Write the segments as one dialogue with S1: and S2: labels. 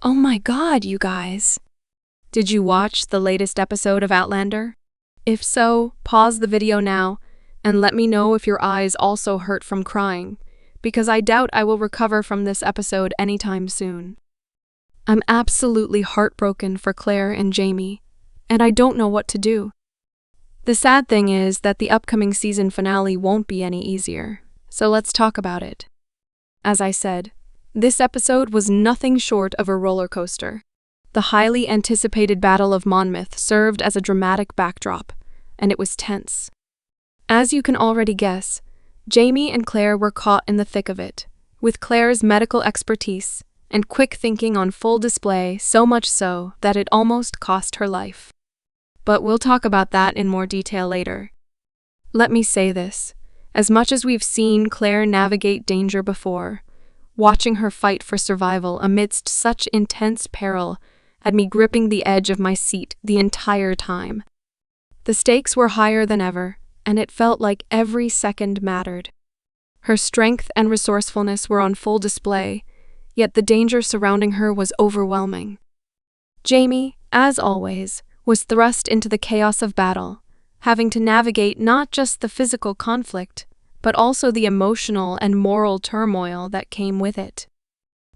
S1: Oh my god, you guys! Did you watch the latest episode of Outlander? If so, pause the video now and let me know if your eyes also hurt from crying, because I doubt I will recover from this episode anytime soon. I'm absolutely heartbroken for Claire and Jamie, and I don't know what to do. The sad thing is that the upcoming season finale won't be any easier, so let's talk about it. As I said, this episode was nothing short of a roller coaster. The highly anticipated Battle of Monmouth served as a dramatic backdrop, and it was tense. As you can already guess, Jamie and Claire were caught in the thick of it, with Claire's medical expertise and quick thinking on full display, so much so that it almost cost her life. But we'll talk about that in more detail later. Let me say this, as much as we've seen Claire navigate danger before, watching her fight for survival amidst such intense peril had me gripping the edge of my seat the entire time. The stakes were higher than ever, and it felt like every second mattered. Her strength and resourcefulness were on full display, yet the danger surrounding her was overwhelming. Jamie, as always, was thrust into the chaos of battle, having to navigate not just the physical conflict, but also the emotional and moral turmoil that came with it.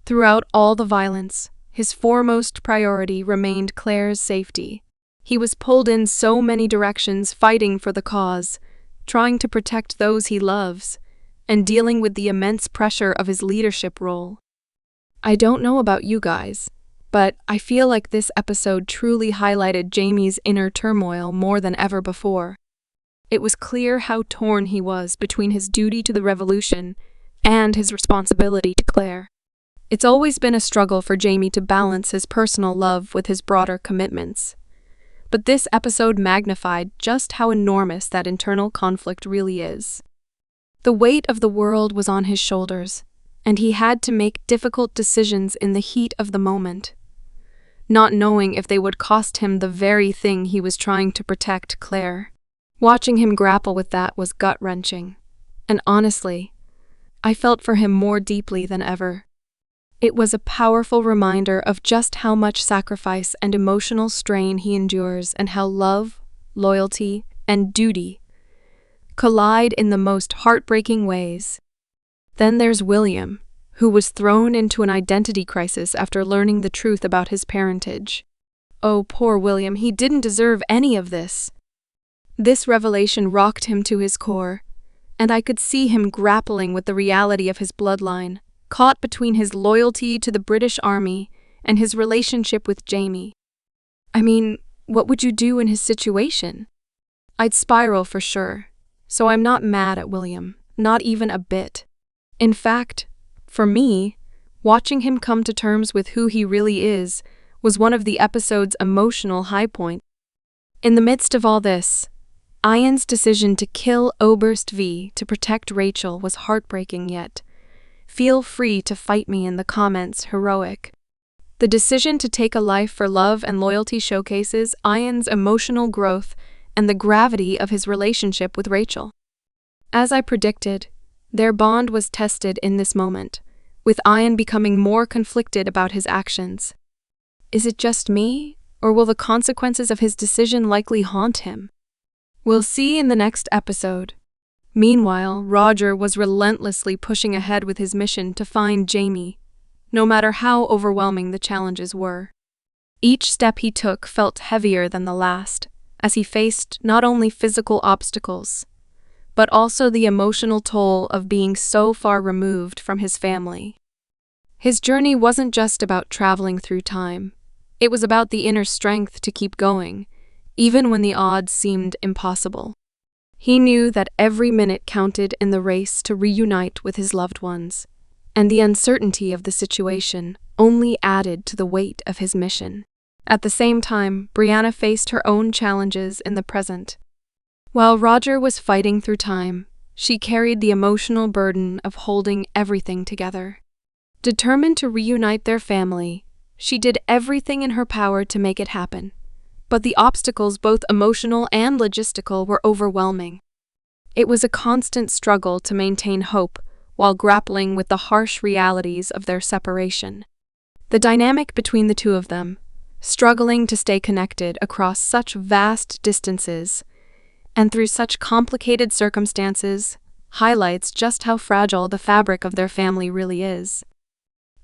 S1: Throughout all the violence, his foremost priority remained Claire's safety. He was pulled in so many directions fighting for the cause, trying to protect those he loves, and dealing with the immense pressure of his leadership role. I don't know about you guys, but I feel like this episode truly highlighted Jamie's inner turmoil more than ever before. It was clear how torn he was between his duty to the revolution and his responsibility to Claire. It's always been a struggle for Jamie to balance his personal love with his broader commitments. But this episode magnified just how enormous that internal conflict really is. The weight of the world was on his shoulders, and he had to make difficult decisions in the heat of the moment, not knowing if they would cost him the very thing he was trying to protect, Claire. Watching him grapple with that was gut-wrenching, and honestly, I felt for him more deeply than ever. It was a powerful reminder of just how much sacrifice and emotional strain he endures and how love, loyalty, and duty collide in the most heartbreaking ways. Then there's William, who was thrown into an identity crisis after learning the truth about his parentage. Oh, poor William, he didn't deserve any of this. This revelation rocked him to his core, and I could see him grappling with the reality of his bloodline, caught between his loyalty to the British Army and his relationship with Jamie. I mean, what would you do in his situation? I'd spiral for sure, so I'm not mad at William, not even a bit. In fact, for me, watching him come to terms with who he really is was one of the episode's emotional high points. In the midst of all this, Ian's decision to kill Oberst V to protect Rachel was heartbreaking yet. Feel free to fight me in the comments, heroic. The decision to take a life for love and loyalty showcases Ian's emotional growth and the gravity of his relationship with Rachel. As I predicted, their bond was tested in this moment, with Ian becoming more conflicted about his actions. Is it just me, or will the consequences of his decision likely haunt him? We'll see in the next episode. Meanwhile, Roger was relentlessly pushing ahead with his mission to find Jamie, no matter how overwhelming the challenges were. Each step he took felt heavier than the last, as he faced not only physical obstacles, but also the emotional toll of being so far removed from his family. His journey wasn't just about traveling through time. It was about the inner strength to keep going, even when the odds seemed impossible. He knew that every minute counted in the race to reunite with his loved ones, and the uncertainty of the situation only added to the weight of his mission. At the same time, Brianna faced her own challenges in the present. While Roger was fighting through time, she carried the emotional burden of holding everything together. Determined to reunite their family, she did everything in her power to make it happen. But the obstacles, both emotional and logistical, were overwhelming. It was a constant struggle to maintain hope while grappling with the harsh realities of their separation. The dynamic between the two of them, struggling to stay connected across such vast distances and through such complicated circumstances, highlights just how fragile the fabric of their family really is.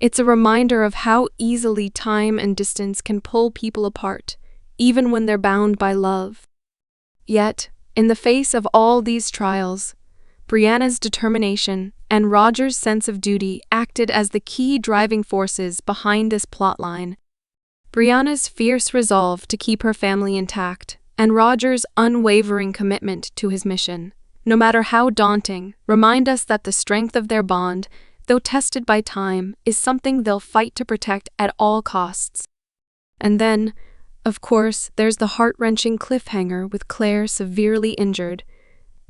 S1: It's a reminder of how easily time and distance can pull people apart, even when they're bound by love. Yet, in the face of all these trials, Brianna's determination and Roger's sense of duty acted as the key driving forces behind this plotline. Brianna's fierce resolve to keep her family intact, and Roger's unwavering commitment to his mission, no matter how daunting, remind us that the strength of their bond, though tested by time, is something they'll fight to protect at all costs. And then, of course, there's the heart-wrenching cliffhanger with Claire severely injured,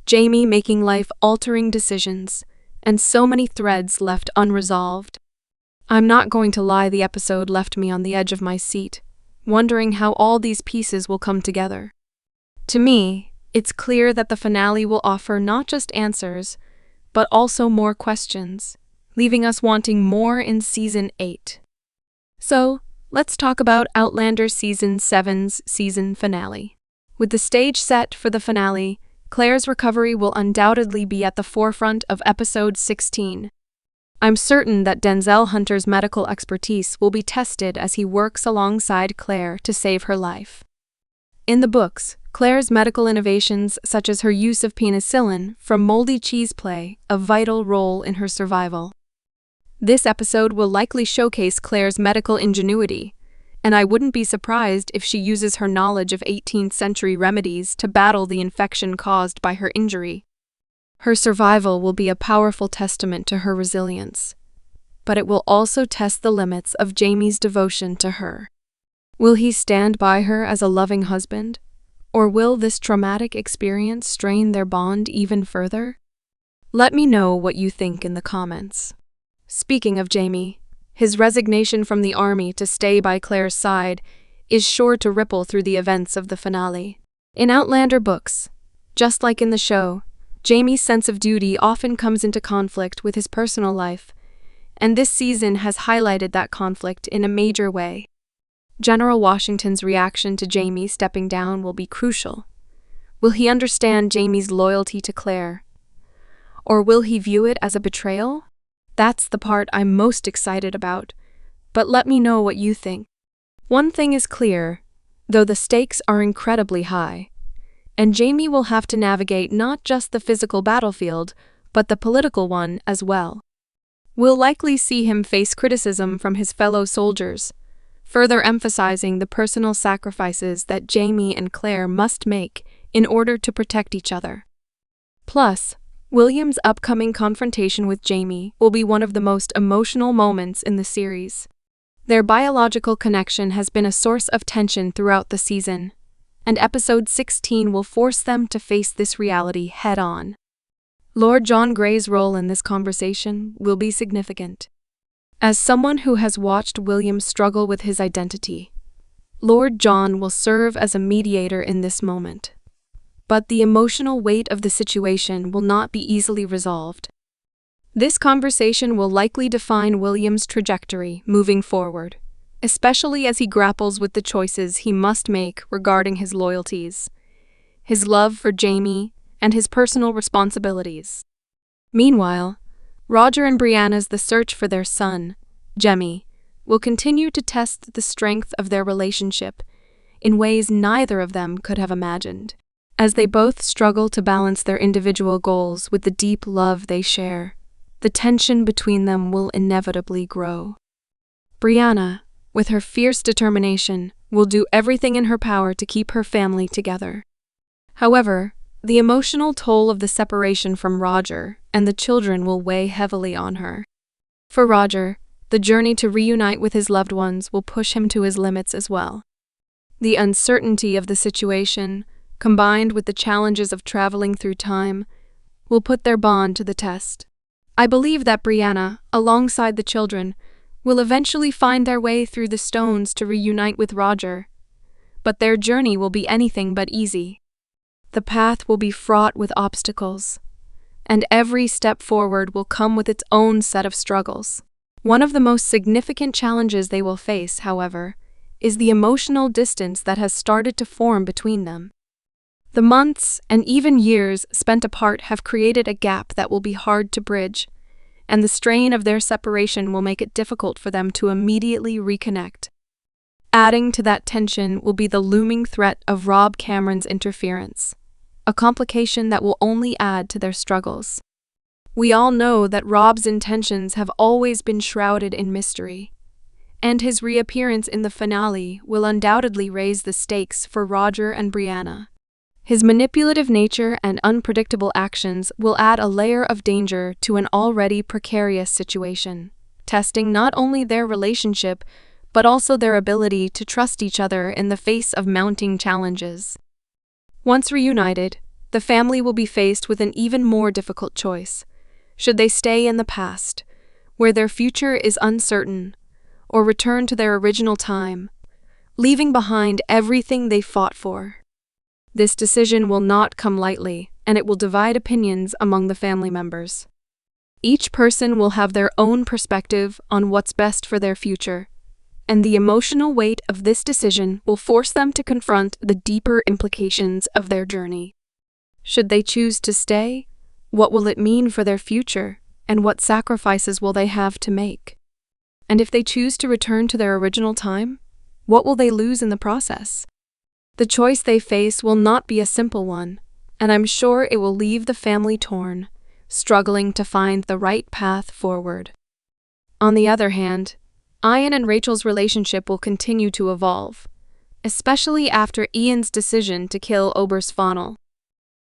S1: Jamie making life-altering decisions, and so many threads left unresolved. I'm not going to lie, the episode left me on the edge of my seat, wondering how all these pieces will come together. To me, it's clear that the finale will offer not just answers, but also more questions, leaving us wanting more in Season 8. So, let's talk about Outlander Season 7's season finale. With the stage set for the finale, Claire's recovery will undoubtedly be at the forefront of Episode 16. I'm certain that Denzel Hunter's medical expertise will be tested as he works alongside Claire to save her life. In the books, Claire's medical innovations, such as her use of penicillin from moldy cheese, play a vital role in her survival. This episode will likely showcase Claire's medical ingenuity, and I wouldn't be surprised if she uses her knowledge of 18th century remedies to battle the infection caused by her injury. Her survival will be a powerful testament to her resilience, but it will also test the limits of Jamie's devotion to her. Will he stand by her as a loving husband, or will this traumatic experience strain their bond even further? Let me know what you think in the comments. Speaking of Jamie, his resignation from the army to stay by Claire's side is sure to ripple through the events of the finale. In Outlander books, just like in the show, Jamie's sense of duty often comes into conflict with his personal life, and this season has highlighted that conflict in a major way. General Washington's reaction to Jamie stepping down will be crucial. Will he understand Jamie's loyalty to Claire? Or will he view it as a betrayal? That's the part I'm most excited about, but let me know what you think. One thing is clear, though the stakes are incredibly high, and Jamie will have to navigate not just the physical battlefield, but the political one as well. We'll likely see him face criticism from his fellow soldiers, further emphasizing the personal sacrifices that Jamie and Claire must make in order to protect each other. Plus, William's upcoming confrontation with Jamie will be one of the most emotional moments in the series. Their biological connection has been a source of tension throughout the season, and Episode 16 will force them to face this reality head-on. Lord John Grey's role in this conversation will be significant. As someone who has watched William struggle with his identity, Lord John will serve as a mediator in this moment. But the emotional weight of the situation will not be easily resolved. This conversation will likely define William's trajectory moving forward, especially as he grapples with the choices he must make regarding his loyalties, his love for Jamie, and his personal responsibilities. Meanwhile, Roger and Brianna's the search for their son, Jemmy, will continue to test the strength of their relationship in ways neither of them could have imagined, as they both struggle to balance their individual goals with the deep love they share. The tension between them will inevitably grow. Brianna, with her fierce determination, will do everything in her power to keep her family together. However, the emotional toll of the separation from Roger and the children will weigh heavily on her. For Roger, the journey to reunite with his loved ones will push him to his limits as well. The uncertainty of the situation, combined with the challenges of traveling through time, will put their bond to the test. I believe that Brianna, alongside the children, will eventually find their way through the stones to reunite with Roger, but their journey will be anything but easy. The path will be fraught with obstacles, and every step forward will come with its own set of struggles. One of the most significant challenges they will face, however, is the emotional distance that has started to form between them. The months and even years spent apart have created a gap that will be hard to bridge, and the strain of their separation will make it difficult for them to immediately reconnect. Adding to that tension will be the looming threat of Rob Cameron's interference, a complication that will only add to their struggles. We all know that Rob's intentions have always been shrouded in mystery, and his reappearance in the finale will undoubtedly raise the stakes for Roger and Brianna. His manipulative nature and unpredictable actions will add a layer of danger to an already precarious situation, testing not only their relationship, but also their ability to trust each other in the face of mounting challenges. Once reunited, the family will be faced with an even more difficult choice. Should they stay in the past, where their future is uncertain, or return to their original time, leaving behind everything they fought for? This decision will not come lightly, and it will divide opinions among the family members. Each person will have their own perspective on what's best for their future, and the emotional weight of this decision will force them to confront the deeper implications of their journey. Should they choose to stay, what will it mean for their future, and what sacrifices will they have to make? And if they choose to return to their original time, what will they lose in the process? The choice they face will not be a simple one, and I'm sure it will leave the family torn, struggling to find the right path forward. On the other hand, Ian and Rachel's relationship will continue to evolve, especially after Ian's decision to kill Oberst-Fonnel.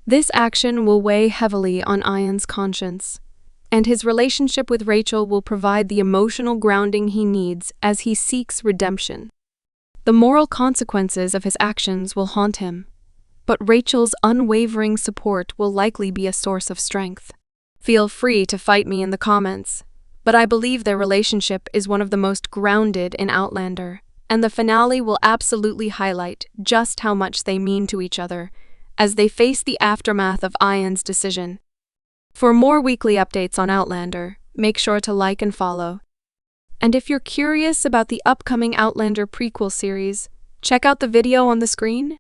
S1: This action will weigh heavily on Ian's conscience, and his relationship with Rachel will provide the emotional grounding he needs as he seeks redemption. The moral consequences of his actions will haunt him, but Rachel's unwavering support will likely be a source of strength. Feel free to fight me in the comments, but I believe their relationship is one of the most grounded in Outlander, and the finale will absolutely highlight just how much they mean to each other as they face the aftermath of Ian's decision. For more weekly updates on Outlander, make sure to like and follow. And if you're curious about the upcoming Outlander prequel series, check out the video on the screen.